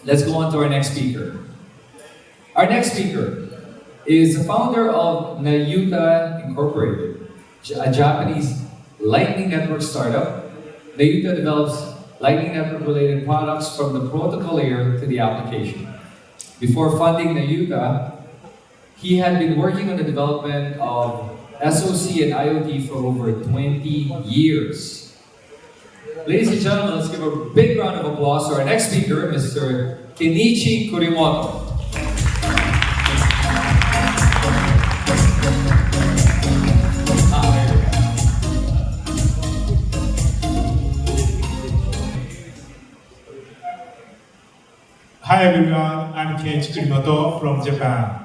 Let's go on to our next speaker. Our next speaker is the founder of Nayuta Incorporated, a Japanese Lightning Network startup. Nayuta develops Lightning Network related products from the protocol layer to the application. Before funding Nayuta, he had been working on the development of SoC and IoT for over 20 years. Ladies and gentlemen, let's give a big round of applause to our next speaker, Mr. Kenichi Kurimoto. Hi everyone, I'm Kenichi Kurimoto from Japan.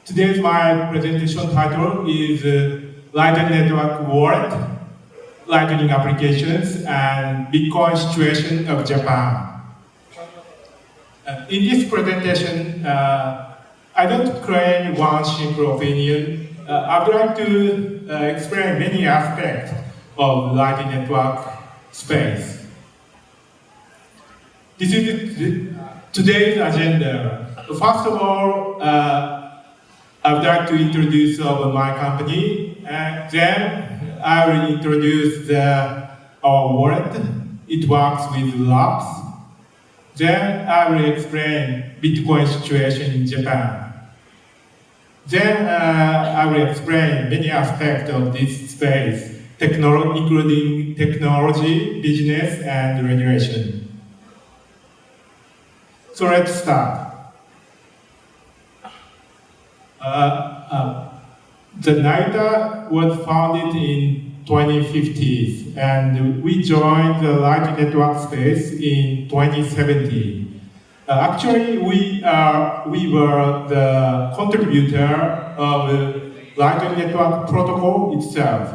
Today's my presentation title is Lightning Network World, Lightning Applications, and Bitcoin Situation of Japan. In this presentation, I don't claim one simple opinion. I'd like to explain many aspects of Lightning Network space. This is today's agenda. First of all, I would like to introduce my company, and then I will introduce our wallet. It works with labs. Then I will explain Bitcoin situation in Japan. Then I will explain many aspects of this space, including technology, business, and regulation. So let's start. The Nayuta was founded in 2050s, and we joined the Lightning Network space in 2017. Actually, we were the contributor of the Lightning Network protocol itself.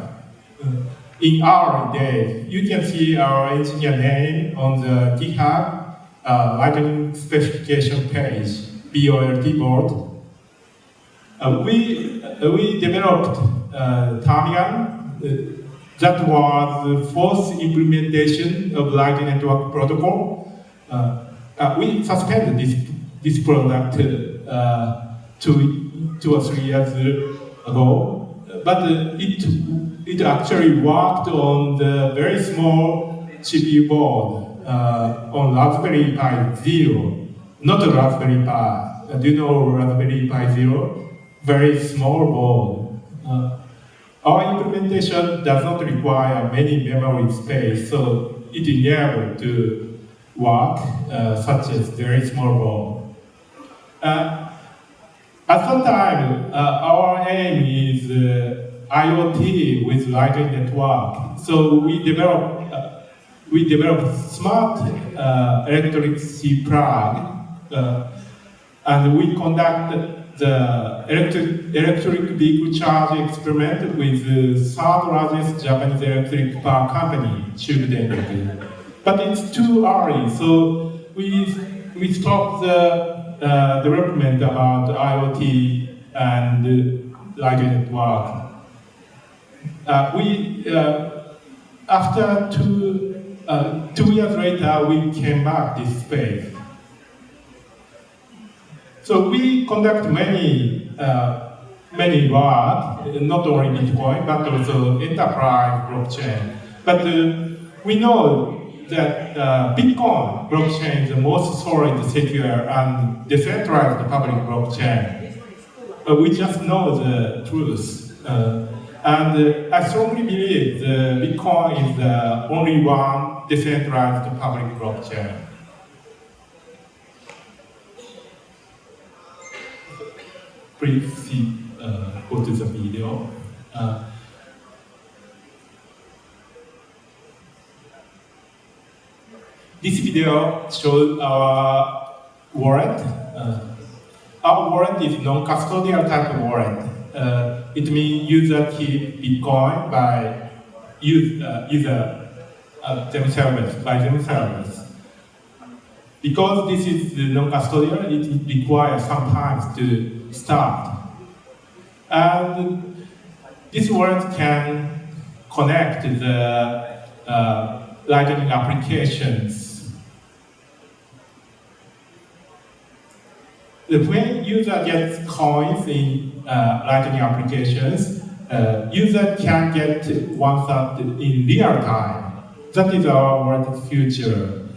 In our days, you can see our engineer name on the GitHub Lightning specification page, BOLT board. We developed terminal that was the fourth implementation of Lightning Network protocol. We suspended this product 2 or 3 years ago, but it actually worked on the very small CPU board on Raspberry Pi Zero, not a Raspberry Pi. Do you know Raspberry Pi Zero? Very small board. Our implementation does not require many memory space, so it enabled to work such as very small board. At that time, our aim is IoT with Lightning Network. So we developed smart electricity plug, and we conducted the electric vehicle charge experiment with the third largest Japanese electric car company, Chubu. But it's too early, so we stopped the development about IoT and Lightning Network. After 2 years later, we came back this space. So we conduct many work, not only Bitcoin, but also enterprise blockchain. But we know that Bitcoin blockchain is the most solid, secure, and decentralized public blockchain. We just know the truth. And I strongly believe that Bitcoin is the only one decentralized public blockchain. Please see, go to the video. This video shows our wallet. Our wallet is non-custodial type of wallet. It means user keep Bitcoin by themselves. Because this is non-custodial, it requires some time to start. And this wallet can connect the Lightning applications. When user gets coins in Lightning applications, user can get 1/3 in real time. That is our wallet future.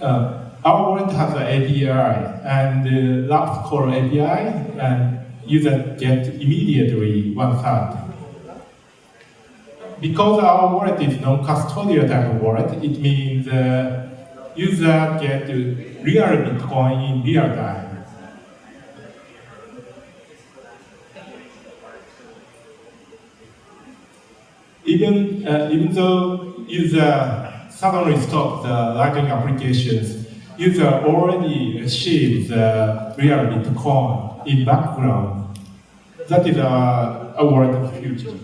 Our wallet has an API, and Labs call API, and user get immediately 1/3. Because our wallet is non-custodial type of wallet, it means user get real Bitcoin in real time. Even though user suddenly stop the Lightning applications, user already achieved the real Bitcoin in background. That is a wallet of future.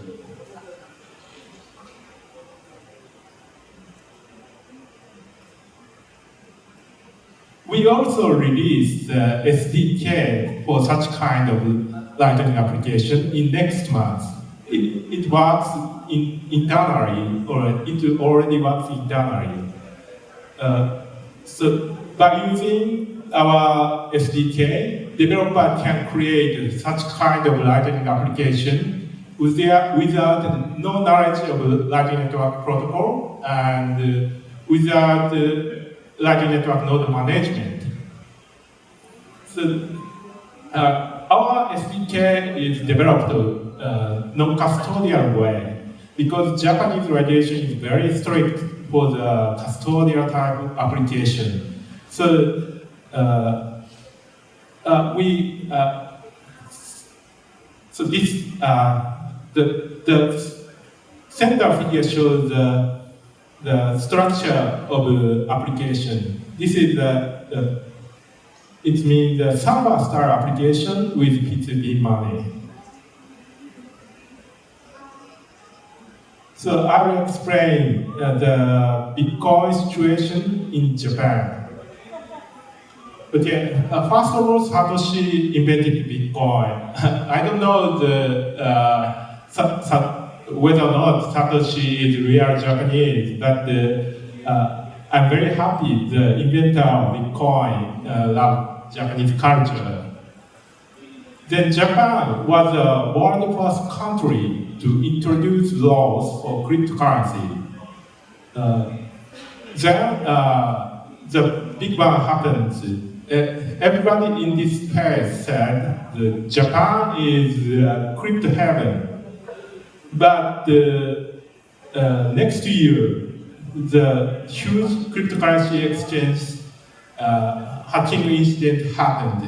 We also released the SDK for such kind of Lightning application in next month. It works internally, or it already works internally. So by using our SDK, developer can create such kind of Lightning application without no knowledge of Lightning Network protocol and without Lightning Network node management. So our SDK is developed non-custodial way because Japanese regulation is very strict for the custodial type of application. So so this the center figure shows the structure of the application. This is it means the server style application with P2P money. So I will explain the Bitcoin situation in Japan. Okay, first of all, Satoshi invented Bitcoin. I don't know whether or not Satoshi is real Japanese, but I'm very happy the inventor of Bitcoin loved Japanese culture. Then Japan was a world first country to introduce laws for cryptocurrency. Then the Big Bang happened. Everybody in this space said that Japan is a crypto heaven. But next year, the huge cryptocurrency exchange hacking incident happened.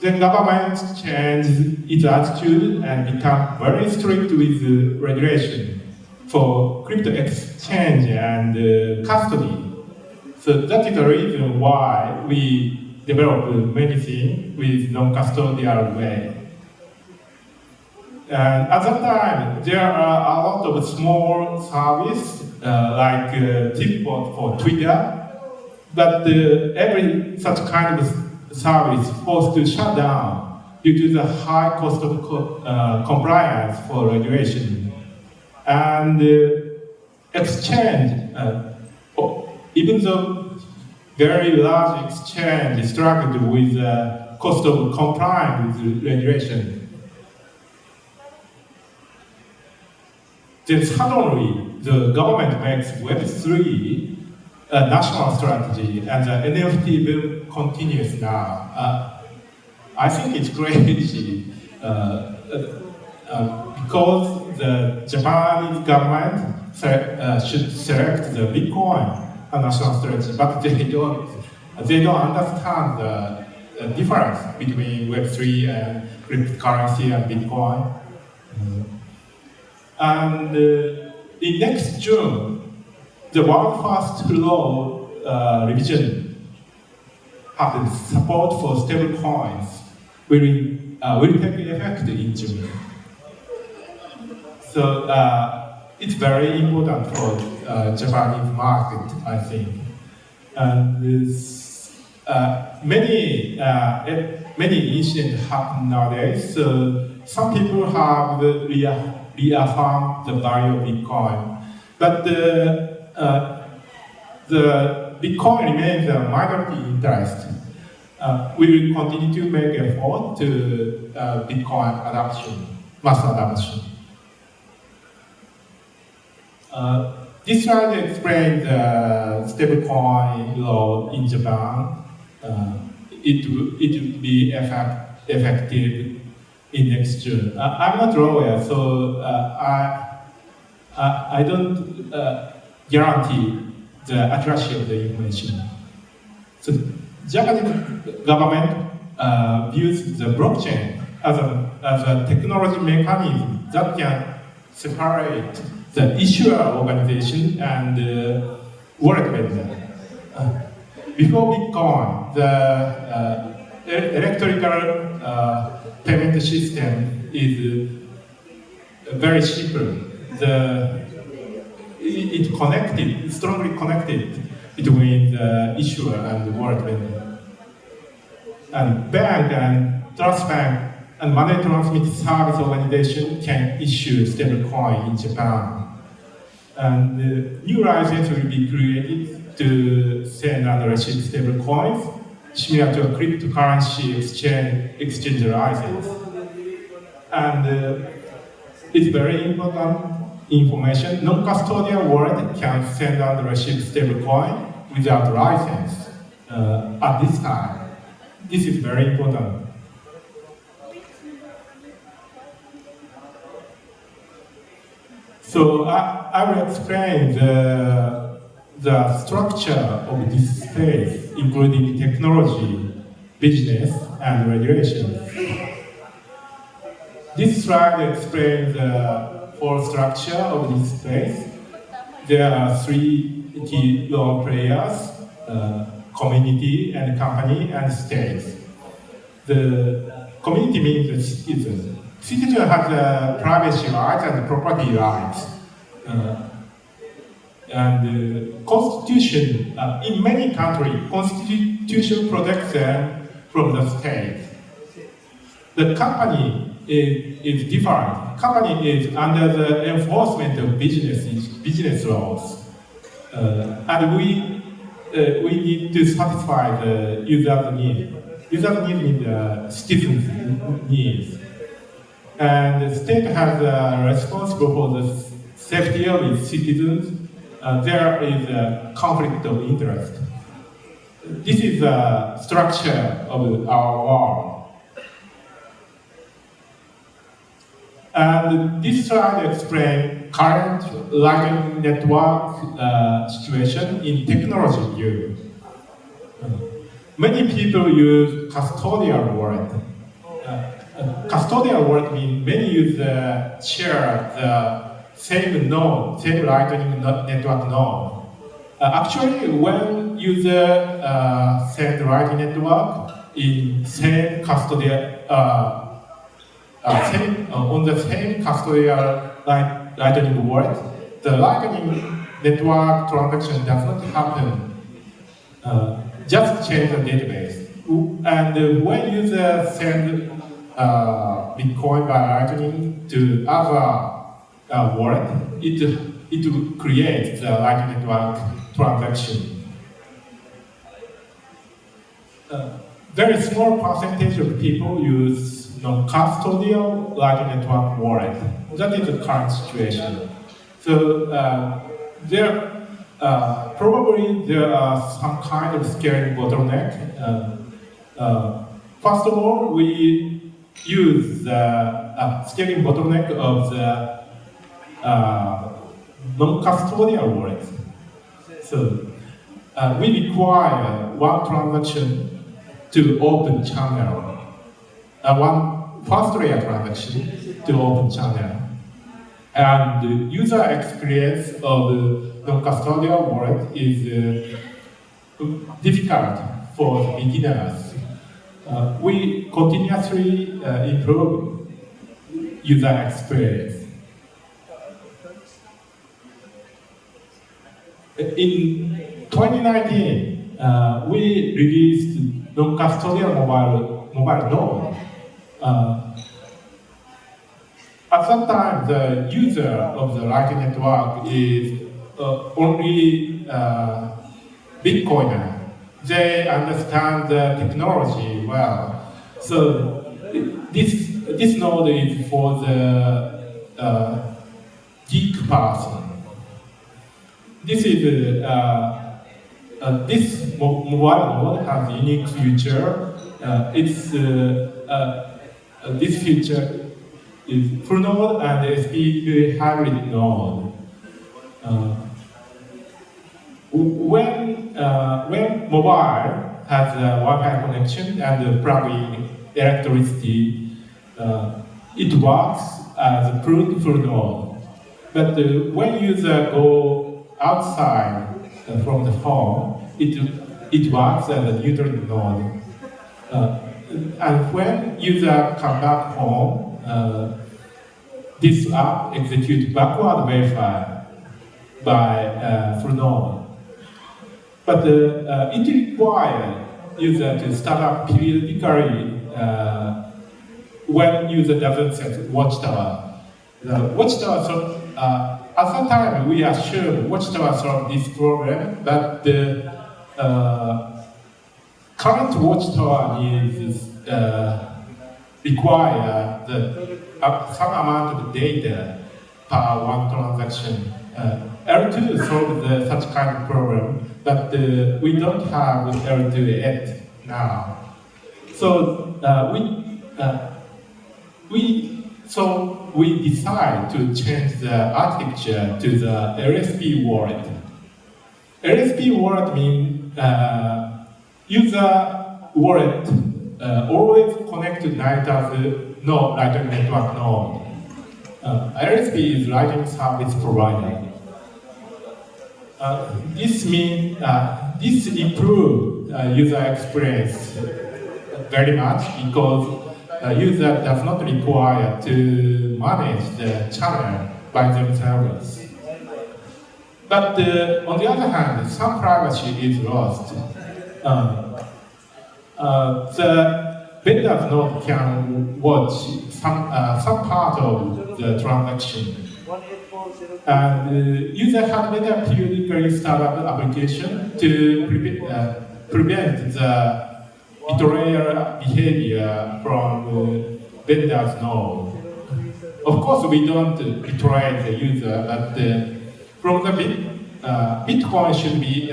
Then government changed its attitude and become very strict with the regulation for crypto exchange and custody. So that is the reason why we develop many things with non-custodial way. And at that time, there are a lot of small services like Tipbot for Twitter, but every such kind of service forced to shut down due to the high cost of compliance for regulation. And exchange, even though very large exchange struggled with the cost of compliance with regulation, then suddenly the government makes Web3 a national strategy, and the NFT boom continues now. I think it's crazy because the Japanese government should select the Bitcoin a national strategy, but they don't understand the difference between Web3 and cryptocurrency and Bitcoin. And in next June, the world first law revision happens. Support for stablecoins will take effect in June. So it's very important for Japanese market, I think. And many incidents happen nowadays. So some people have reaffirmed the value of Bitcoin. But the Bitcoin remains a minority interest. We will continue to make effort to Bitcoin adoption, mass adoption. This slide explains the stablecoin law in Japan. It will be effective in next June. I'm not a lawyer, so I don't guarantee the accuracy of the information. So Japanese government views the blockchain as a technology mechanism that can separate the issuer organization and wallet vendor. Before Bitcoin, the electrical payment system is very simple. It's strongly connected between the issuer and the wallet vendor. And bank and trust bank and money transmit service organization can issue stablecoin in Japan. And new license will be created to send and receive stablecoins, similar to a cryptocurrency exchange license. And it's very important information. Non-custodial wallet can send and receive stablecoin without license at this time. This is very important. So I will explain the structure of this space, including technology, business, and regulation. This slide explains the whole structure of this space. There are three key role players: community, and company, and state. The community means the citizen. Citizen has privacy rights and property rights. And constitution, in many countries, constitution protects them from the state. The company is different. Company is under the enforcement of business laws. And we need to satisfy the user's needs. User's needs mean the citizens' needs. And the state has responsible for the safety of its citizens. There is a conflict of interest. This is the structure of our world. And this slide explains current Lightning Network situation in technology view. Many people use custodial wallet. Custodial wallet means many users share the same node, same Lightning Network node. Actually, when users send Lightning Network in same custodial, on the same custodial Lightning wallet, the Lightning Network transaction does not happen. Just change the database. And when users send Bitcoin by Lightning to other wallet, it will create the Lightning Network transaction. Very small percentage of people use non-custodial Lightning Network wallet. That is the current situation. So probably there are some kind of scaling bottleneck. First of all, we use the scaling bottleneck of the non-custodial wallet. So we require one transaction to open channel, one first layer transaction to open channel. And the user experience of the non-custodial wallet is difficult for beginners. We continuously improve user experience. In 2019, we released non-custodial mobile node. At that time, the user of the Lightning Network is only Bitcoiner. They understand the technology well. So this node is for the geek person. This is this mobile node has unique feature. This feature is full node and SP hybrid node. When mobile has a Wi-Fi connection and plug-in electricity, it works as a full node. But when user go outside from the home, it works as a neutral node. And when user come back home, this app executes backward verify by full node. But it requires user to start up periodically when user doesn't set watchtower. The watchtower, at that time we assume watchtower solved this problem, but the current watchtower needs require some amount of data per one transaction. L2 solves such kind of problem, but we don't have L2 yet now. So we decide to change the architecture to the LSP wallet. LSP wallet means user wallet always connect to Nayuta's Lightning Network node. LSP is Lightning Service Provider. This means this improves user experience very much because user does not require to manage the channel by themselves. But on the other hand, some privacy is lost. The vendor's node can watch some part of the transaction. And user had better periodically start up the application to prevent the betrayal behavior from vendor's node. Of course, we don't betray the user, but from the Bitcoin should be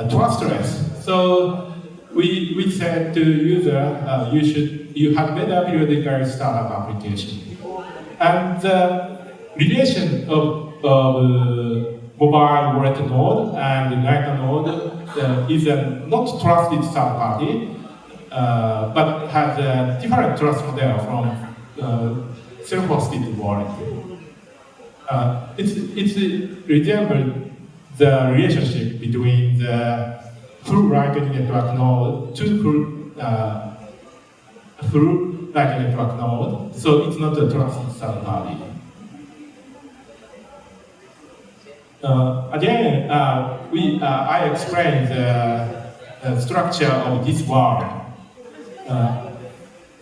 trustless. So we said to user, you have better periodically start up application. And the relation of mobile wallet node and Nayuta node is a not trusted third party, but has a different trust model from self-hosted wallet. It resembles the relationship between the full Lightning Network node to full Lightning Network node, so it's not a trusted third party. Again, I explained the structure of this world.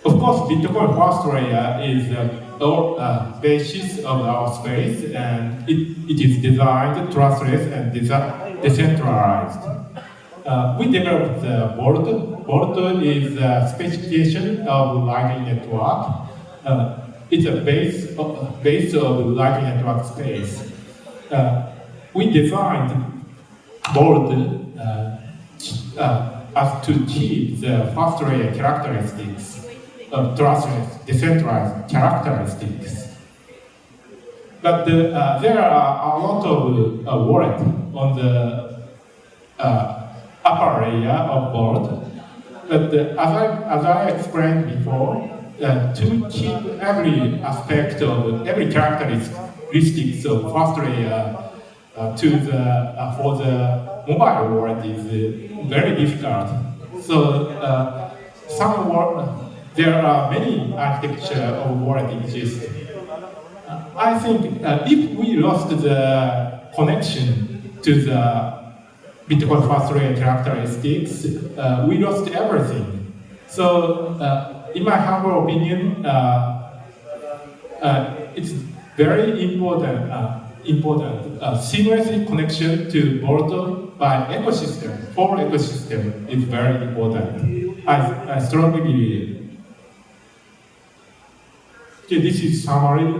Of course, Bitcoin first layer is the basis of our space, and it is designed trustless and decentralized. We developed the board. Board is a specification of Lightning Network. It's a base of Lightning Network space. We designed board as to keep the first layer characteristics of trustless, decentralized characteristics. But there are a lot of wallet on the upper layer of board. But as I explained before, to keep every aspect of every characteristics of first layer for the mobile wallet is very difficult. So there are many architecture of wallet exist. I think if we lost the connection to the Bitcoin first layer characteristics, we lost everything. So in my humble opinion, it's very important important. Seamless connection to Boracay by ecosystem, whole ecosystem is very important. I strongly believe. Okay, this is summary.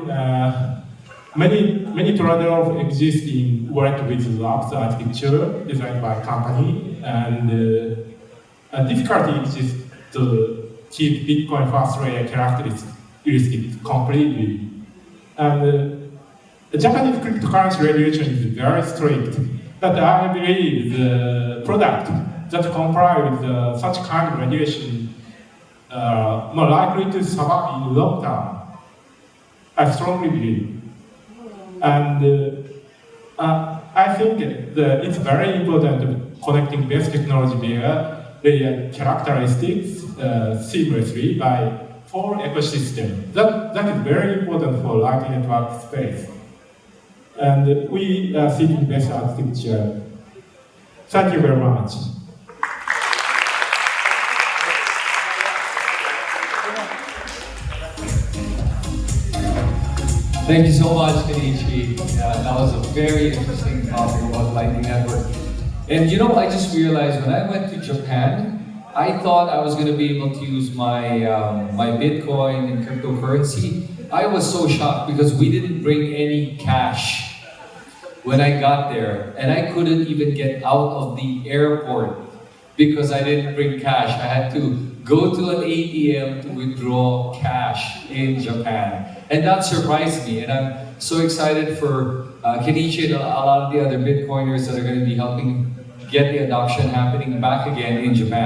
Many trade-offs exist in work with labs architecture designed by company, and a difficulty exists to keep Bitcoin fast layer characteristics completely. And the Japanese cryptocurrency regulation is very strict, but I believe the product that comply with such kind of regulation more likely to survive in the long term. I strongly believe. And I think that it's very important connecting best technology layer characteristics seamlessly by full ecosystem. That is very important for Lightning Network space. And we are seeking best architecture. Thank you very much. Thank you so much, Kenichi. That was a very interesting topic about Lightning Network. And you know, I just realized when I went to Japan, I thought I was going to be able to use my my Bitcoin and cryptocurrency. I was so shocked because we didn't bring any cash when I got there, and I couldn't even get out of the airport because I didn't bring cash. I had to go to an ATM to withdraw cash in Japan. And that surprised me, and I'm so excited for Kenichi and a lot of the other Bitcoiners that are going to be helping get the adoption happening back again in Japan.